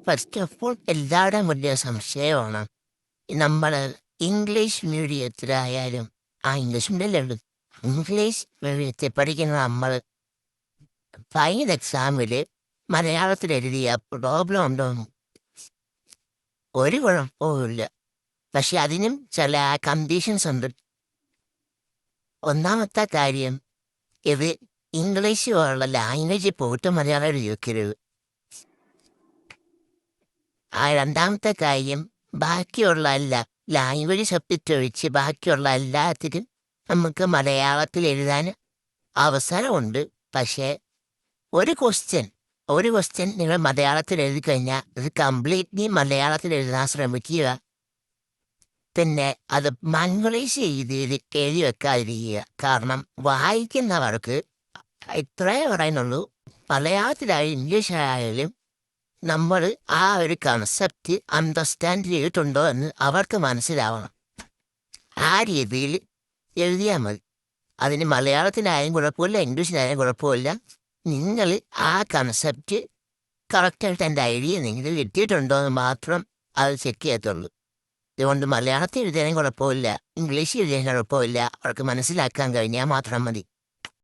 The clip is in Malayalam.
ഫസ്റ്റ് ഓഫ് ഓൾ എല്ലാവരുടെയും വലിയ സംശയമാണ് നമ്മൾ ഇംഗ്ലീഷ് മീഡിയത്തിലായാലും ഇംഗ്ലീഷ് മീഡിയം ഇംഗ്ലീഷ് മീഡിയത്തിൽ പഠിക്കുന്ന നമ്മൾ ഫൈനൽ എക്സാമിൽ മലയാളത്തിൽ എഴുതിയ പ്രോബ്ലം ഉണ്ടോ? ഒരു കുഴപ്പവുമില്ല. പക്ഷെ അതിനും ചില കണ്ടീഷൻസ് ഉണ്ട്. ഒന്നാമത്തെ കാര്യം, ഇത് ഇംഗ്ലീഷ് പോലുള്ള ലാംഗ്വേജ് പോയിട്ട് മലയാളം എഴുതി വെക്കരുത്. രണ്ടാമത്തെ കാര്യം, ബാക്കിയുള്ള ലാംഗ്വേജ് സബ്ജക്റ്റ് ഒഴിച്ച് ബാക്കിയുള്ള എല്ലാത്തിനും നമുക്ക് മലയാളത്തിൽ എഴുതാൻ അവസരമുണ്ട്. പക്ഷേ ഒരു ക്വസ്റ്റ്യൻ നിങ്ങൾ മലയാളത്തിൽ എഴുതി കഴിഞ്ഞാൽ അത് കംപ്ലീറ്റ്ലി മലയാളത്തിൽ എഴുതാൻ ശ്രമിക്കുക. പിന്നെ അത് മംഗ്ലീഷ് രീതിയിൽ എഴുതി വെക്കാതിരിക്കുക. കാരണം വായിക്കുന്നവർക്ക് ഇത്രയേ പറയുന്നുള്ളൂ, മലയാളത്തിലായാലും ഇംഗ്ലീഷായാലും നമ്മൾ ആ ഒരു കൺസെപ്റ്റ് അണ്ടർസ്റ്റാൻഡ് ചെയ്തിട്ടുണ്ടോ എന്ന് അവർക്ക് മനസ്സിലാവണം. ആ രീതിയിൽ എഴുതിയാൽ മതി. അതിന് മലയാളത്തിലായാലും കുഴപ്പമില്ല, ഇംഗ്ലീഷിലായാലും കുഴപ്പമില്ല. നിങ്ങൾ ആ കൺസെപ്റ്റ് കറക്റ്റായിട്ട് എൻ്റെ ഐഡിയ നിങ്ങൾ കിട്ടിയിട്ടുണ്ടോ എന്ന് മാത്രം അത് ചെക്ക് ചെയ്യത്തുള്ളൂ. അതുകൊണ്ട് മലയാളത്തിൽ എഴുതാനും കുഴപ്പമില്ല, ഇംഗ്ലീഷ് എഴുതാനും കുഴപ്പമില്ല. അവർക്ക് മനസ്സിലാക്കാൻ കഴിഞ്ഞാൽ മാത്രം മതി.